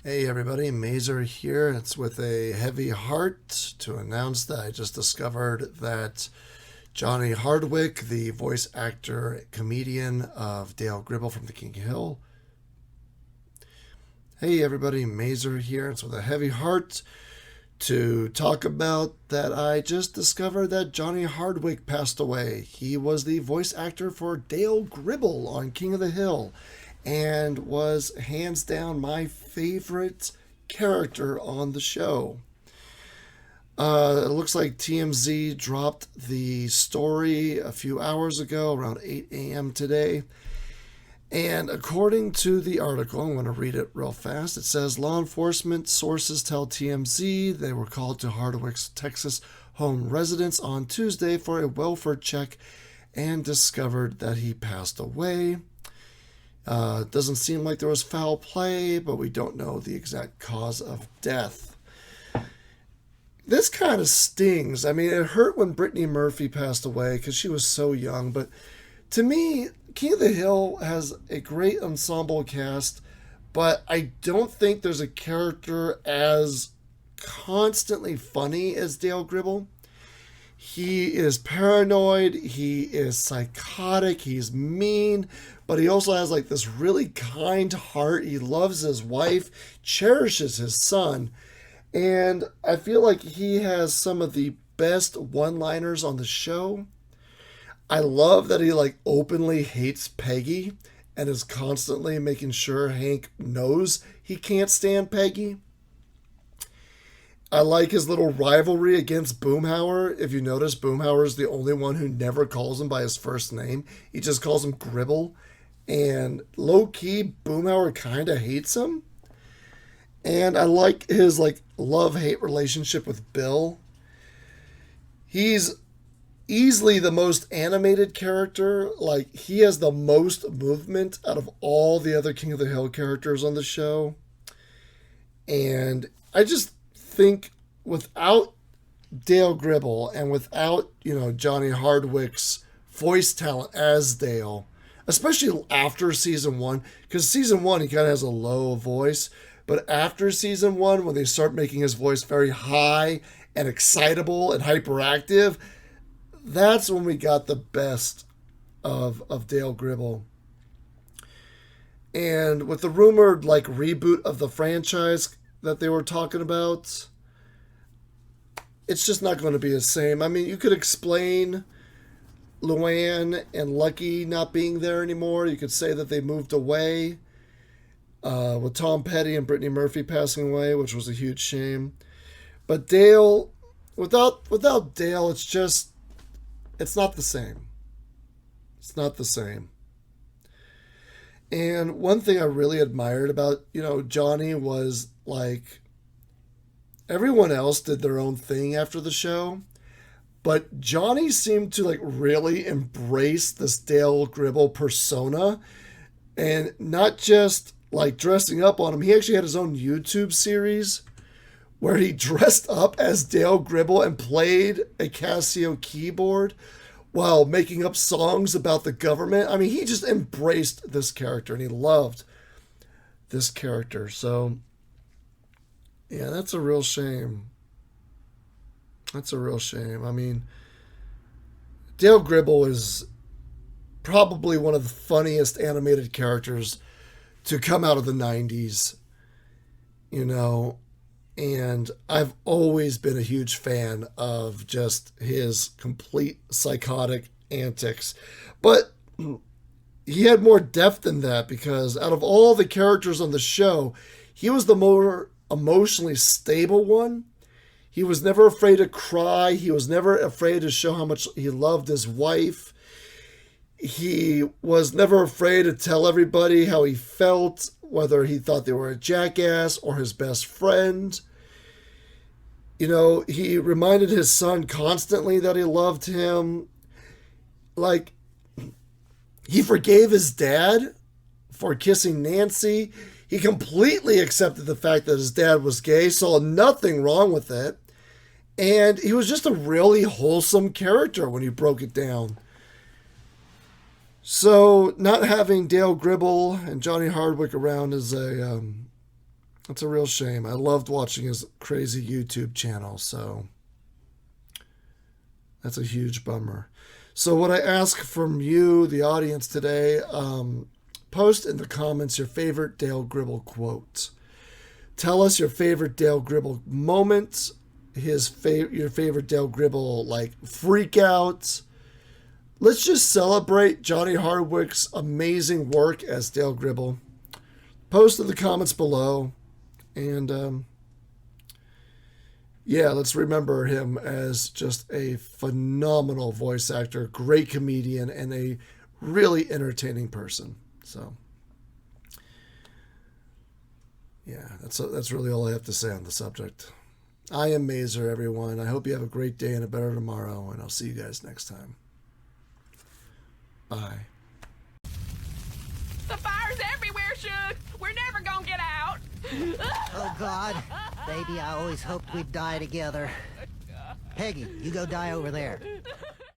Hey everybody, Mazer here. It's with a heavy heart to announce that I just discovered that Johnny Hardwick, the voice actor comedian of Dale Gribble from the King Hill. Hey everybody, Mazer here. It's with a heavy heart to talk about that I just discovered that Johnny Hardwick passed away. He was the voice actor for Dale Gribble on King of the Hill and was hands down my favorite character on the show. It looks like TMZ dropped the story a few hours ago, around 8 a.m. today. And according to the article, I'm going to read it real fast. It says law enforcement sources tell TMZ they were called to Hardwick's Texas home residence on Tuesday for a welfare check and discovered that he passed away. It doesn't seem like there was foul play, but we don't know the exact cause of death. This kind of stings. I mean, it hurt when Brittany Murphy passed away because she was so young, but to me, King of the Hill has a great ensemble cast, but I don't think there's a character as constantly funny as Dale Gribble. He is paranoid, he is psychotic, he's mean, but he also has like this really kind heart. He loves his wife, cherishes his son, and I feel like he has some of the best one-liners on the show. I love that he like openly hates Peggy and is constantly making sure Hank knows he can't stand Peggy. I like his little rivalry against Boomhauer. If you notice, Boomhauer is the only one who never calls him by his first name. He just calls him Gribble. And low-key, Boomhauer kind of hates him. And I like his like love-hate relationship with Bill. He's easily the most animated character. Like, he has the most movement out of all the other King of the Hill characters on the show. And I just think without Dale Gribble and without, Johnny Hardwick's voice talent as Dale, especially after season one, because season one he kind of has a low voice, but after season one, when they start making his voice very high and excitable and hyperactive, that's when we got the best of Dale Gribble. And with the rumored like reboot of the franchise that they were talking about, it's just not going to be the same. I mean, you could explain Luann and Lucky not being there anymore. You could say that they moved away with Tom Petty and Brittany Murphy passing away, which was a huge shame. But Dale, without Dale, it's not the same. It's not the same. And one thing I really admired about, Johnny was like everyone else did their own thing after the show, but Johnny seemed to like really embrace this Dale Gribble persona and not just like dressing up on him. He actually had his own YouTube series where he dressed up as Dale Gribble and played a Casio keyboard while making up songs about the government. I mean, he just embraced this character and he loved this character. So, yeah, that's a real shame. That's a real shame. I mean, Dale Gribble is probably one of the funniest animated characters to come out of the 90s, and I've always been a huge fan of just his complete psychotic antics. But he had more depth than that because out of all the characters on the show, he was the more emotionally stable one. He was never afraid to cry. He was never afraid to show how much he loved his wife. He was never afraid to tell everybody how he felt, whether he thought they were a jackass or his best friend. He reminded his son constantly that he loved him. Like, he forgave his dad for kissing Nancy. He completely accepted the fact that his dad was gay, saw nothing wrong with it. And he was just a really wholesome character when you broke it down. So not having Dale Gribble and Johnny Hardwick around is It's a real shame. I loved watching his crazy YouTube channel, so that's a huge bummer. So what I ask from you, the audience today, post in the comments your favorite Dale Gribble quote. Tell us your favorite Dale Gribble moment, your favorite Dale Gribble freak out. Let's just celebrate Johnny Hardwick's amazing work as Dale Gribble. Post in the comments below, and let's remember him as just a phenomenal voice actor, great comedian, and a really entertaining person. So, that's really all I have to say on the subject. I am Mazer, everyone. I hope you have a great day and a better tomorrow, and I'll see you guys next time. Bye. The fire's everywhere, Shug. We're never gonna get out. Oh, God. Baby, I always hoped we'd die together. Peggy, you go die over there.